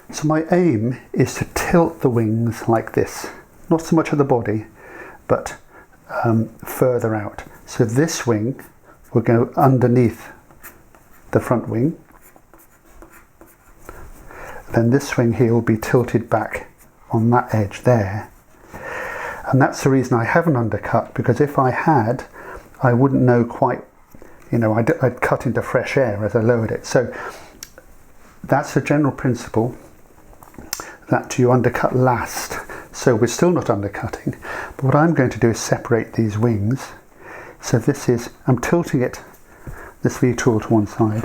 So my aim is to tilt the wings like this, not so much at the body, but further out. So this wing will go underneath the front wing. Then this wing here will be tilted back on that edge there. And that's the reason I haven't undercut, because if I had, I wouldn't know quite, you know, I'd cut into fresh air as I lowered it. So that's the general principle, that you undercut last. So we're still not undercutting, but what I'm going to do is separate these wings. So this is, I'm tilting it, this V-tool to one side.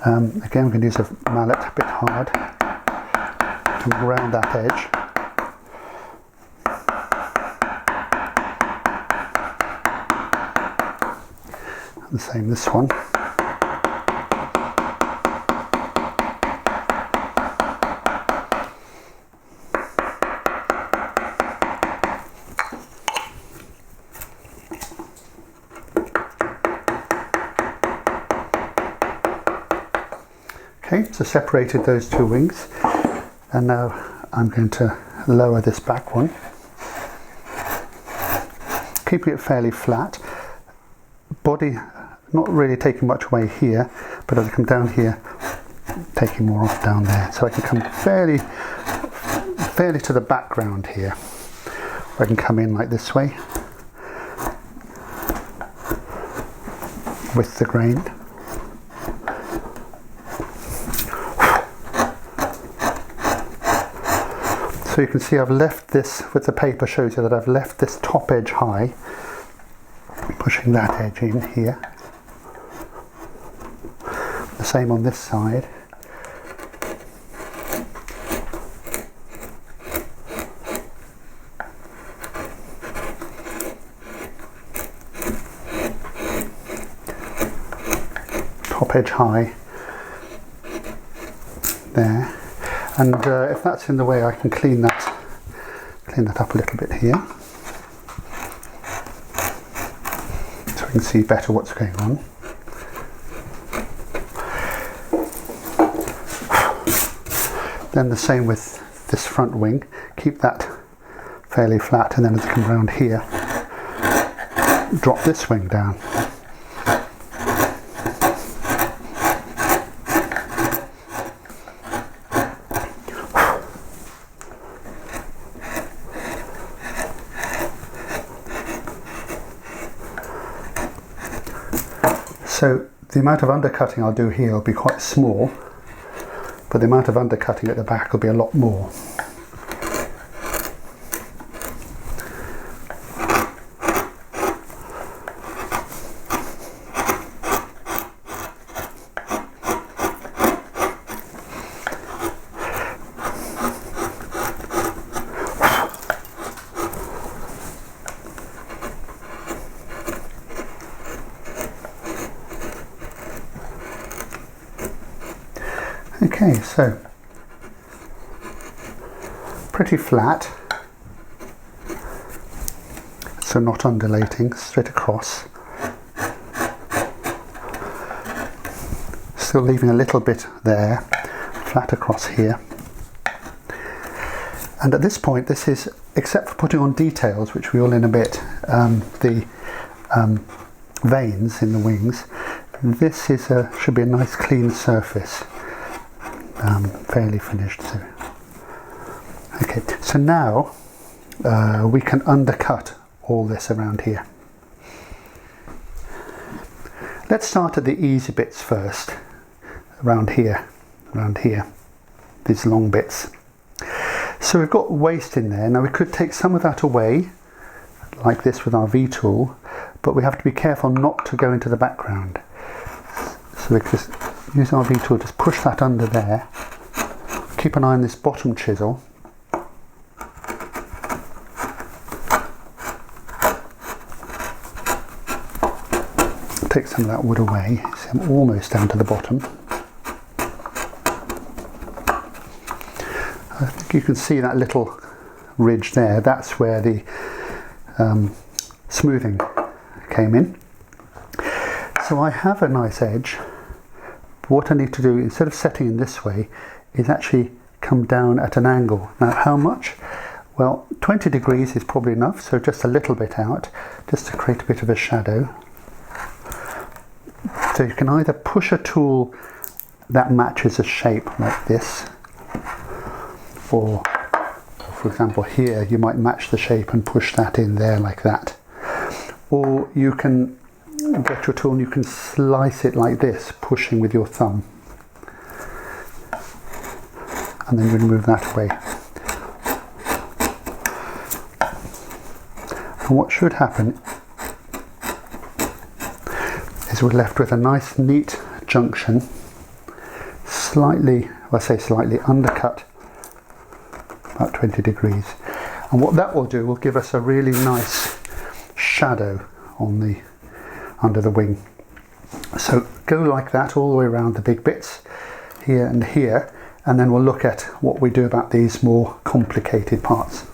Again, I'm going to use a mallet a bit hard to round that edge. And the same this one. Okay, so separated those two wings, and now I'm going to lower this back one, keeping it fairly flat. Body not really taking much away here, but as I come down here, taking more off down there, so I can come fairly to the background here. I can come in like this way with the grain. So you can see I've left this, with the paper shows you that I've left this top edge high, pushing that edge in here. The same on this side. Top edge high there. And if that's in the way, I can clean that up a little bit here, so I can see better what's going on. Then the same with this front wing. Keep that fairly flat, and then as I come around here, drop this wing down. So the amount of undercutting I'll do here will be quite small, but the amount of undercutting at the back will be a lot more. Okay, so pretty flat, so not undulating, straight across. Still leaving a little bit there, flat across here. And at this point, this is, except for putting on details, which we will in a bit, the veins in the wings, this is should be a nice clean surface. Fairly finished. So. Okay, so now we can undercut all this around here. Let's start at the easy bits first, around here, these long bits. So we've got waste in there. Now we could take some of that away, like this with our V-tool, but we have to be careful not to go into the background. So we just use our V-tool, just push that under there. Keep an eye on this bottom chisel. Take some of that wood away. See, I'm almost down to the bottom. I think you can see that little ridge there. That's where the smoothing came in. So I have a nice edge. What I need to do, instead of setting in this way, is actually come down at an angle. Now how much? Well, 20 degrees is probably enough, so just a little bit out, just to create a bit of a shadow. So you can either push a tool that matches a shape like this, or for example here you might match the shape and push that in there like that, or you can get your tool and you can slice it like this, pushing with your thumb, and then you remove that away. And what should happen is we're left with a nice neat junction, slightly, well, I say slightly undercut, about 20 degrees. And what that will do will give us a really nice shadow on the under the wing. So go like that all the way around the big bits, here and here, and then we'll look at what we do about these more complicated parts.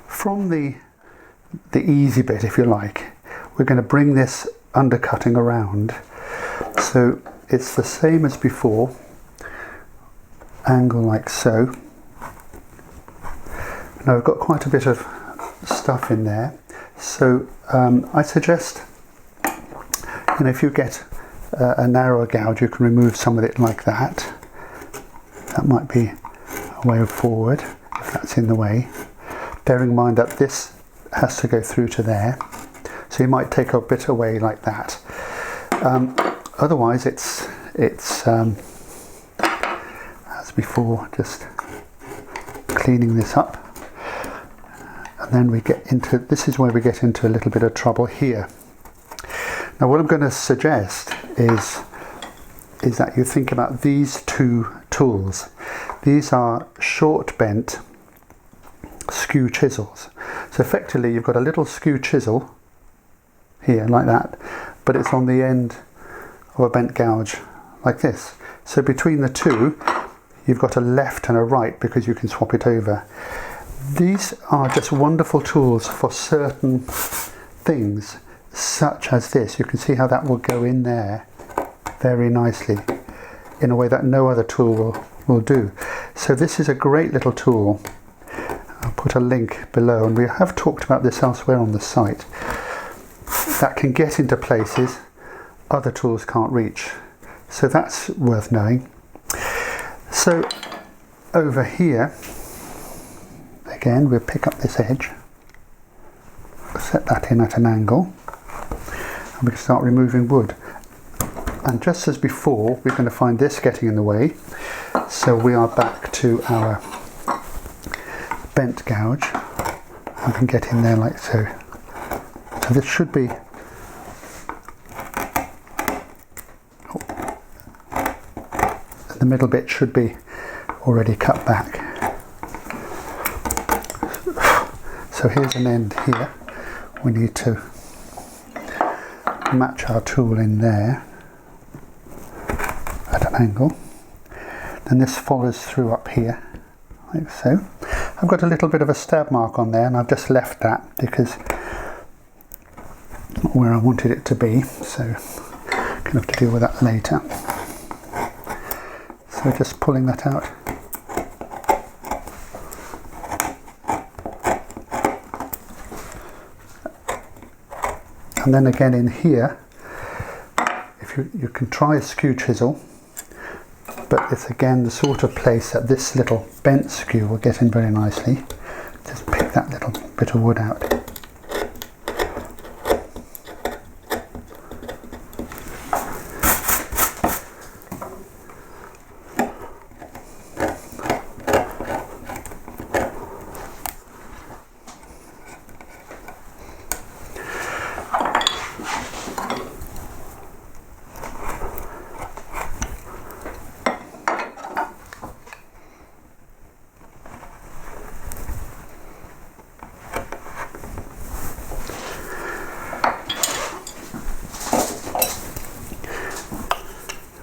From the easy bit, if you like, we're going to bring this undercutting around. So it's the same as before, angle like so. Now I've got quite a bit of stuff in there, so I suggest, if you get a narrower gouge, you can remove some of it like that. That might be a way forward if that's in the way. Bearing in mind that this has to go through to there, so you might take a bit away like that. Otherwise, it's as before, just cleaning this up. And then we get into, this is where we get into a little bit of trouble here. Now what I'm going to suggest is that you think about these two tools. These are short bent skew chisels. So effectively you've got a little skew chisel here like that, but it's on the end of a bent gouge like this. So between the two you've got a left and a right because you can swap it over. These are just wonderful tools for certain things such as this. You can see how that will go in there very nicely in a way that no other tool will do. So this is a great little tool. I'll put a link below, and we have talked about this elsewhere on the site, that can get into places other tools can't reach. So that's worth knowing. So over here, again, we'll pick up this edge, set that in at an angle, and we can start removing wood. And just as before, we're going to find this getting in the way. So we are back to our bent gouge. I can get in there like so. So this should be, the middle bit should be already cut back. So here's an end here. We need to match our tool in there at an angle. Then this follows through up here, like so. I've got a little bit of a stab mark on there, and I've just left that because it's not where I wanted it to be, so I'm going to have to deal with that later. So just pulling that out. And then again in here, if you can try a skew chisel, but it's again the sort of place that this little bent skew will get in very nicely. Just pick that little bit of wood out.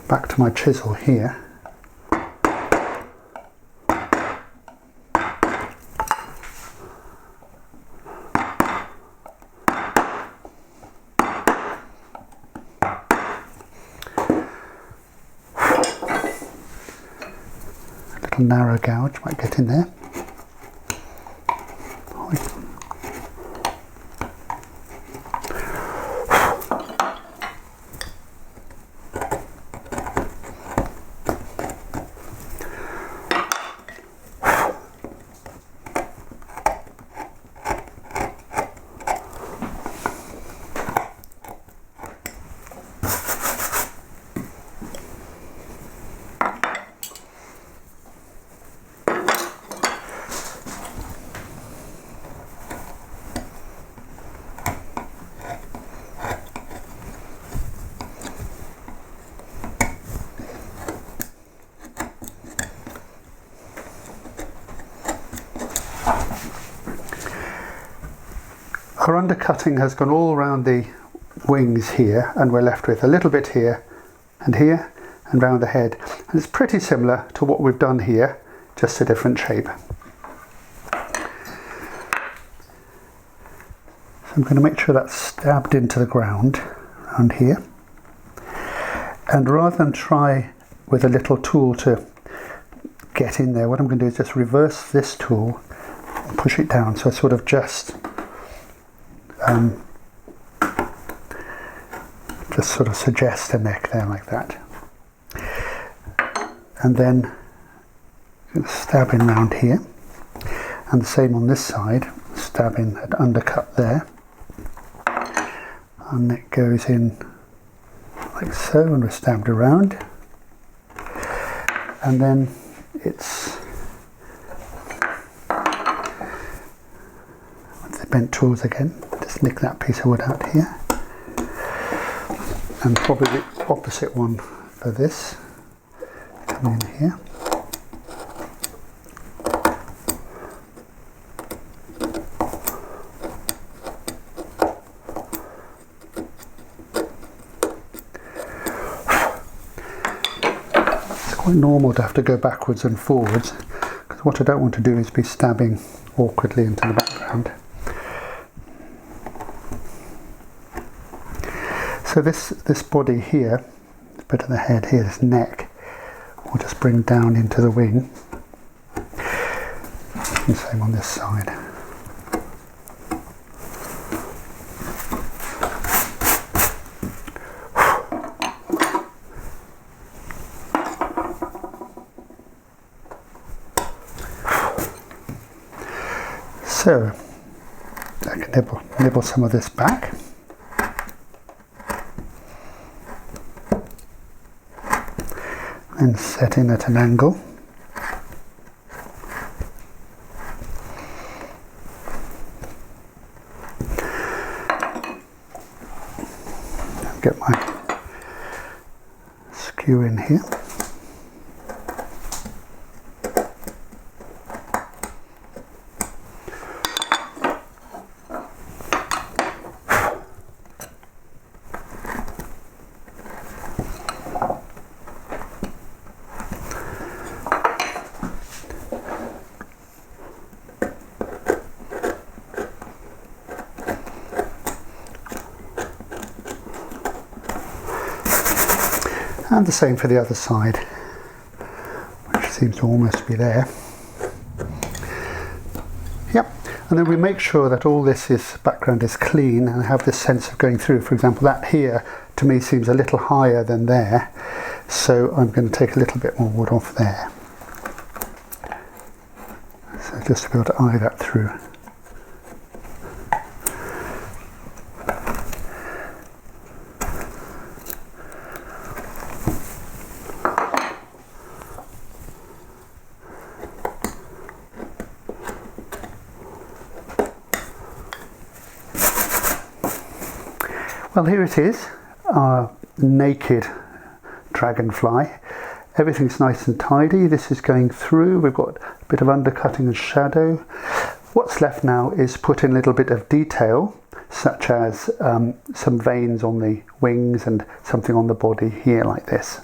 Back to my chisel here. A little narrow gouge might get in there. Our undercutting has gone all around the wings here, and we're left with a little bit here and round the head. And it's pretty similar to what we've done here, just a different shape. So I'm going to make sure that's stabbed into the ground around here. And rather than try with a little tool to get in there, what I'm going to do is just reverse this tool and push it down, so I sort of just sort of suggest a neck there like that, and then stab in round here, and the same on this side, stab in at undercut there, and neck goes in like so, and we're stabbed around, and then it's bent tools again. Just nick that piece of wood out here. And probably the opposite one for this. Come in here. It's quite normal to have to go backwards and forwards, because what I don't want to do is be stabbing awkwardly into the background. So this body here, a bit of the head here, this neck, we'll just bring down into the wing. And same on this side. So I can nibble some of this back. And set in at an angle. Get my skew in here. And the same for the other side, which seems to almost be there. Yep, and then we make sure that all this background is clean and have this sense of going through. For example, that here to me seems a little higher than there, so I'm going to take a little bit more wood off there. So just to be able to eye that through. Well, here it is, our naked dragonfly. Everything's nice and tidy. This is going through. We've got a bit of undercutting and shadow. What's left now is put in a little bit of detail, such as some veins on the wings and something on the body here like this.